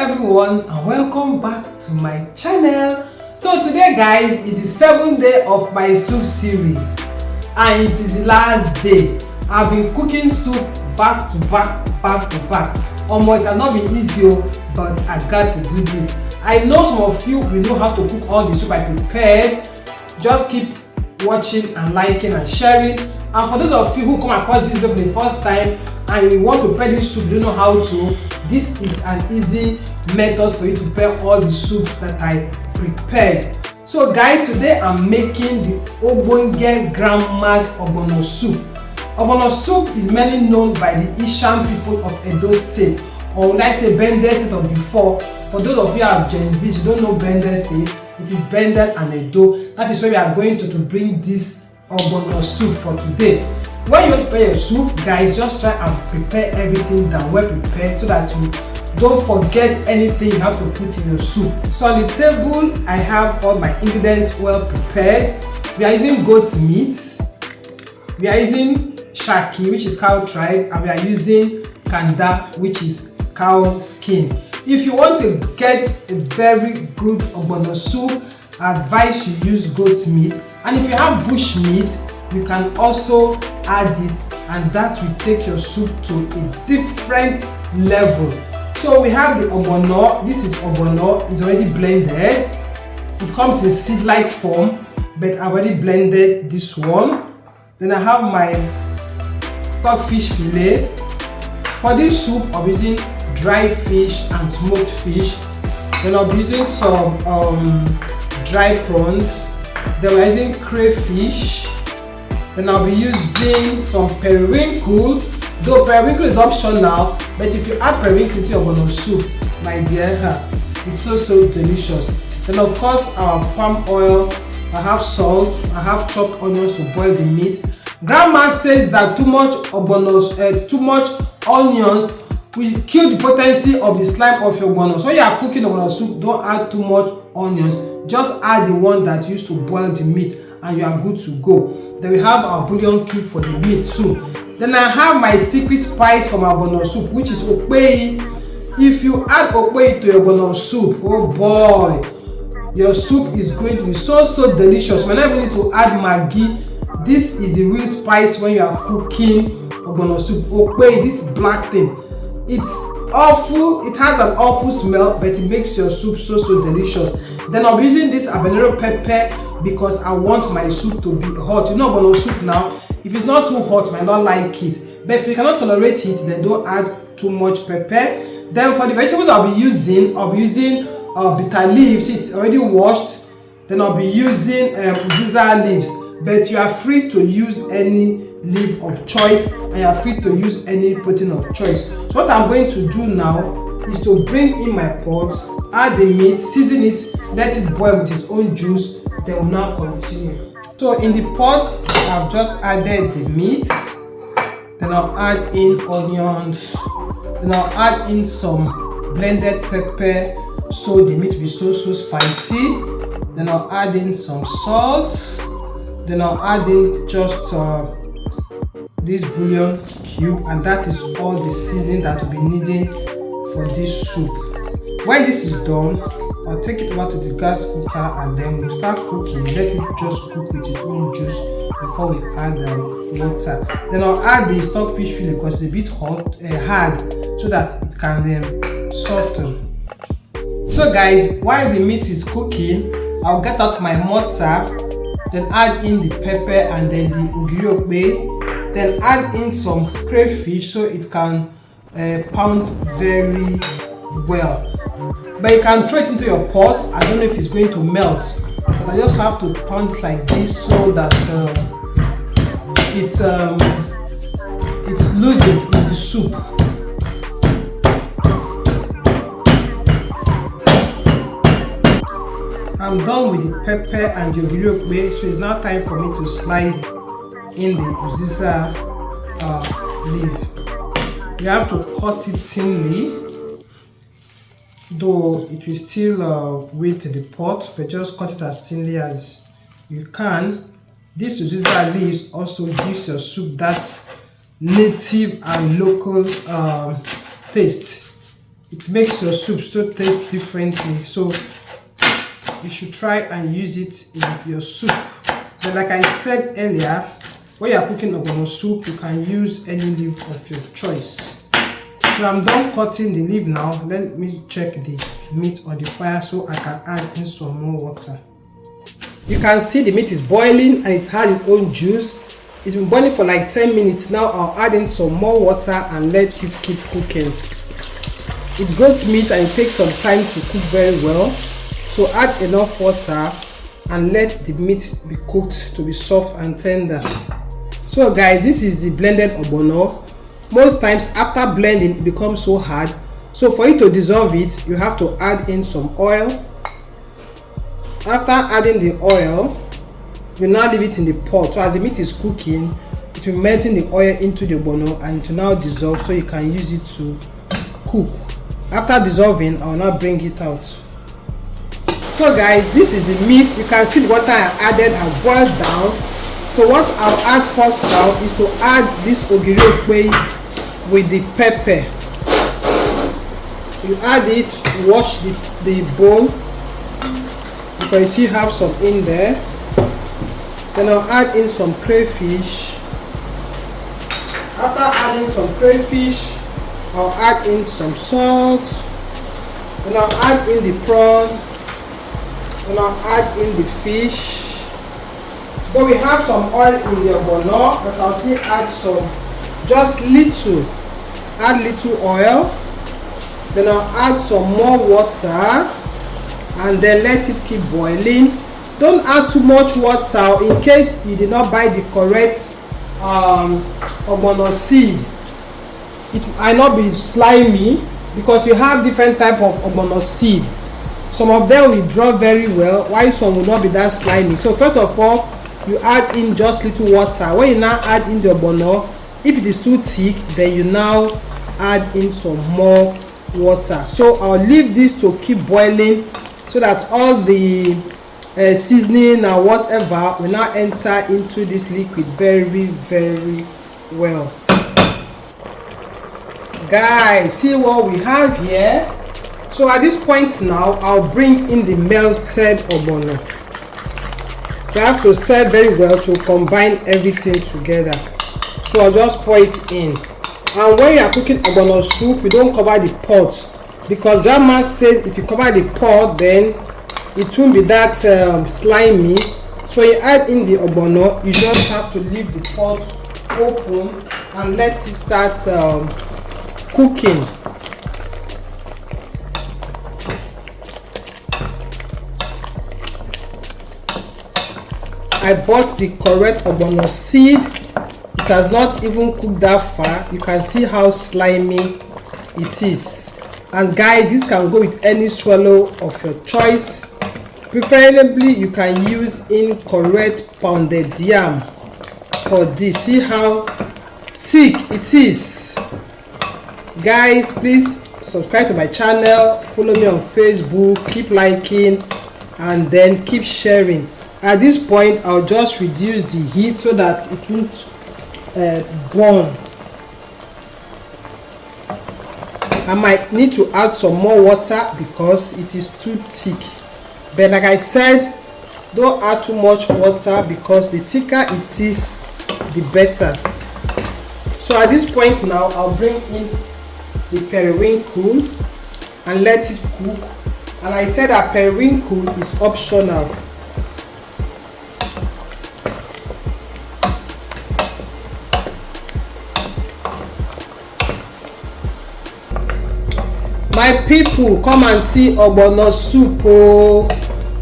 everyone and welcome back to my channel. So today guys, it is 7th day of my soup series and it is the last day. I've been cooking soup back to back. It has not been easy, but I got to do this. I know some of you will know how to cook all the soup I prepared. Just keep watching and liking and sharing. And for those of you who come across this video for the first time and you want to prepare this soup, you don't know how to, this is an easy method for you to prepare all the soups that I prepared. So guys, today I'm making the Ogbono grandma's Ogbono soup. Ogbono soup is mainly known by the Ishan people of Edo State, or would I say Bendel State of before. For those of you who are Gen Z, you don't know Bendel State, it is Bendel and Edo. That is why we are going to bring this Ogbono soup for today. When you prepare your soup, guys, just try and prepare everything that well prepared so that you don't forget anything you have to put in your soup. So on the table, I have all my ingredients well prepared. We are using goat's meat, we are using shaki, which is cow tripe, and we are using kanda, which is cow skin. If you want to get a very good Ogbono soup, I advise you use goat's meat. And if you have bush meat, you can also add it, and that will take your soup to a different level. So we have the Ogbono. This is Ogbono. It's already blended. It comes in seed-like form, but I already blended this one. Then I have my stockfish fillet. For this soup, I'll be using dry fish and smoked fish. Then I'll be using some dry prawns. Then we're using crayfish. Then I'll be using some periwinkle. Though periwinkle is optional, but if you add periwinkle to your Ogbono soup, my dear, it's so delicious. Then of course our palm oil. I have salt. I have chopped onions to boil the meat. Grandma says that too much onions will kill the potency of the slime of your Ogbono. So you are cooking Ogbono soup, don't add too much onions. Just add the one that you used to boil the meat, and you are good to go. Then we have our bouillon cube for the meat too. Then I have my secret spice for my Ogbono soup, which is okpei. If you add okpei to your Ogbono soup, oh boy, your soup is going to be so delicious. You never need to add maggi. This is the real spice when you are cooking Ogbono soup. Okpei, this black thing, it's awful. It has an awful smell, but it makes your soup so delicious. Then I'll be using this habanero pepper because I want my soup to be hot. You know Ogbono soup now, if it's not too hot, you might not like it. But if you cannot tolerate heat, then don't add too much pepper. Then for the vegetables I'll be using bitter leaves. It's already washed. Then I'll be using uziza leaves. But you are free to use any leaf of choice, and you are free to use any protein of choice. So what I'm going to do now is to bring in my pot, add the meat, season it, let it boil with its own juice. Then we'll now continue. So in the pot, I've just added the meat. Then I'll add in onions. Then I'll add in some blended pepper, so the meat will be so spicy. Then I'll add in some salt. Then I'll add in just this bouillon cube, and that is all the seasoning that we'll be needing for this soup. When this is done, I'll take it over to the gas cooker and then we'll start cooking. Let it just cook with its own juice before we add water. Then I'll add the stockfish fillet because it's a bit hard, so that it can soften. So guys, while the meat is cooking, I'll get out my mortar. Then add in the pepper and then the ogiri. Then add in some crayfish so it can pound very well. But you can throw it into your pot. I don't know if it's going to melt, but I just have to pound it like this so that it's loosened in the soup. I'm done with the pepper and the ogiri, so it's now time for me to slice in the uziza leaf. You have to cut it thinly, though it will still weight the pot, but just cut it as thinly as you can. This uziza leaves also gives your soup that native and local taste. it makes your soup so taste differently. So you should try and use it in your soup. But like I said earlier, when you are cooking ogbono soup, you can use any leaf of your choice. So I'm done cutting the leaf now. Let me check the meat on the fire so I can add in some more water. You can see the meat is boiling and it had its own juice. It's been boiling for like 10 minutes now. I'll add in some more water and let it keep cooking. It's goat meat and it takes some time to cook very well. So add enough water and let the meat be cooked to be soft and tender. So guys, this is the blended ogbono. Most times after blending it becomes so hard. So for you to dissolve it, you have to add in some oil. After adding the oil, you now leave it in the pot. So as the meat is cooking, it will melt in the oil into the ogbono and it will now dissolve so you can use it to cook. After dissolving, I will now bring it out. So guys, this is the meat. You can see the water I added has boiled down. So what I'll add first now is to add this ogiri okwe with the pepper. You add it, wash the bowl because you see you have some in there. Then I'll add in some crayfish. After adding some crayfish, I'll add in some salt. Then I'll add in the prawn. Then I'll add in the fish. But we have some oil in the ogbono, but I'll still add some, just little. Add little oil. Then I'll add some more water and then let it keep boiling. Don't add too much water in case you did not buy the correct ogbono seed. It might not be slimy because you have different type of ogbono seed. Some of them will draw very well, while some will not be that slimy. So first of all, you add in just little water. When you now add in the ogbono, if it is too thick, then you now add in some more water. So I'll leave this to keep boiling so that all the seasoning and whatever will now enter into this liquid very well. Guys, see what we have here. So at this point now, I'll bring in the melted ogbono. You have to stir very well to combine everything together. So I'll just pour it in. And when you are cooking ogbono soup, you don't cover the pot because grandma says if you cover the pot, then it won't be that slimy. So you add in the ogbono, you just have to leave the pot open and let it start cooking. I bought the correct ogbono seed. It has not even cooked that far. You can see how slimy it is. And guys, this can go with any swallow of your choice. Preferably you can use incorrect pounded yam for this. See how thick it is. Guys, please subscribe to my channel, follow me on Facebook, keep liking and then keep sharing. At this point, I'll just reduce the heat so that it won't burn. I might need to add some more water because it is too thick. But like I said, don't add too much water because the thicker it is, the better. So at this point now, I'll bring in the periwinkle and let it cook. And I said that periwinkle is optional. My people, come and see ogbono soup. Oh,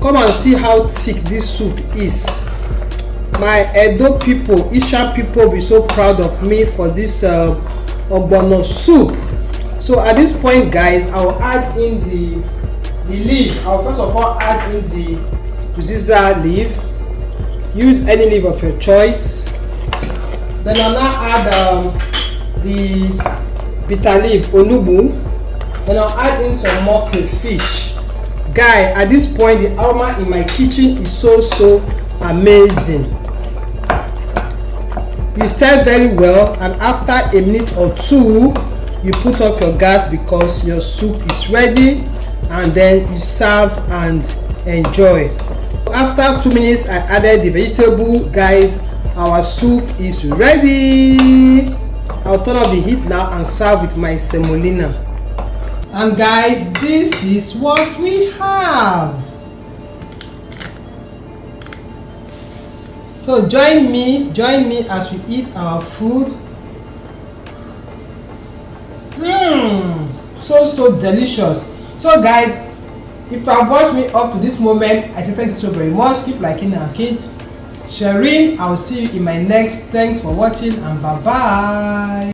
come and see how thick this soup is. My Edo people, Isha people will be so proud of me for this ogbono soup. So at this point, guys, I'll add in the leaf. I'll first of all add in the uziza leaf. Use any leaf of your choice. Then I'll now add the bitter leaf, onubu. Then I'll add in some more crayfish. Guy, at this point, the aroma in my kitchen is so amazing. You stir very well, and after a minute or two, you put off your gas because your soup is ready, and then you serve and enjoy. After 2 minutes I added the vegetable. Guys, our soup is ready. I'll turn off the heat now and serve with my semolina. And guys, this is what we have. So join me as we eat our food. So delicious. So guys, if you have watched me up to this moment, I say thank you so very much. Keep liking and keep sharing. I will see you in my next. Thanks for watching, and bye bye.